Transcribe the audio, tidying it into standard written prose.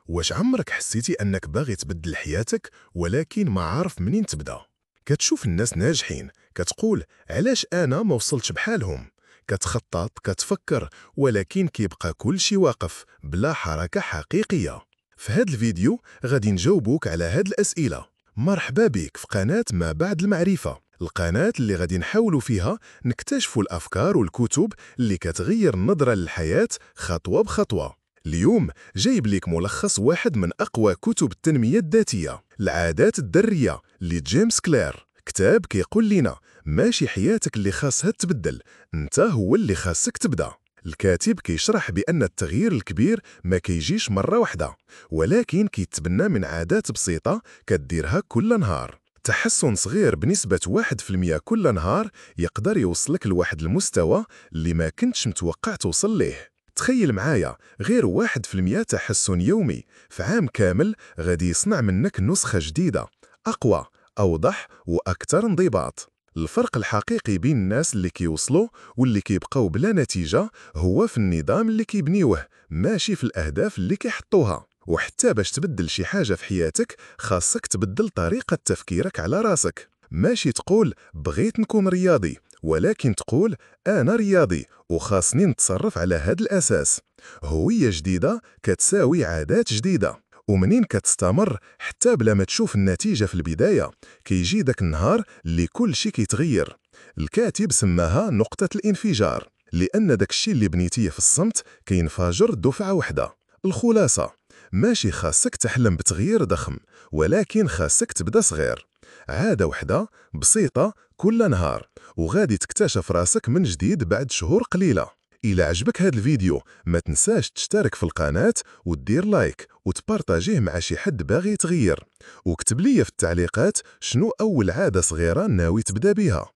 واش عمرك حسيتي أنك باغي تبدل حياتك ولكن ما عارف منين تبدا؟ كتشوف الناس ناجحين كتقول علاش أنا ما وصلتش بحالهم؟ كتخطط كتفكر ولكن كيبقى كل شي واقف بلا حركة حقيقية. في هذا الفيديو غادي نجاوبوك على هاد الأسئلة. مرحبا بك في قناة ما بعد المعرفة، القناة اللي غادي نحاولوا فيها نكتشفوا الأفكار والكتب اللي كتغير النظرة للحياة خطوة بخطوة. اليوم جايب لك ملخص واحد من أقوى كتب التنمية الذاتية، العادات الذرية لجيمس كلير. كتاب كيقول لنا ماشي حياتك اللي خاصها تبدل، انت هو اللي خاصك تبدا. الكاتب كيشرح بأن التغيير الكبير ما كيجيش مرة واحدة، ولكن كيتبنى من عادات بسيطة كديرها كل نهار. تحسن صغير بنسبة 1% كل نهار يقدر يوصلك لواحد المستوى اللي ما كنتش متوقع توصل ليه. تخيل معايا غير 1% تحسن يومي في عام كامل غادي يصنع منك نسخة جديدة، أقوى، أوضح وأكثر انضباط. الفرق الحقيقي بين الناس اللي كيوصلوا واللي كيبقاو بلا نتيجة هو في النظام اللي كيبنيوه، ماشي في الأهداف اللي كيحطوها. وحتى باش تبدل شي حاجة في حياتك خاصك تبدل طريقة تفكيرك على راسك. ماشي تقول بغيت نكون رياضي، ولكن تقول أنا رياضي وخاصني نتصرف على هاد الأساس. هوية جديدة كتساوي عادات جديدة، ومنين كتستمر حتى بلا ما تشوف النتيجة في البداية كيجي داك النهار اللي كل شي كيتغير. الكاتب سماها نقطة الانفجار، لأن داك الشي اللي بنيتيه في الصمت كينفجر دفعة واحدة. الخلاصة، ماشي خاصك تحلم بتغيير ضخم، ولكن خاصك تبدا صغير. عادة وحدة بسيطة كل نهار، وغادي تكتشف راسك من جديد بعد شهور قليلة. إلى عجبك هذا الفيديو ما تنساش تشترك في القناة وتدير لايك وتبارطاجيه مع شي حد باغي يتغير، وكتب لي في التعليقات شنو أول عادة صغيرة ناوي تبدا بها.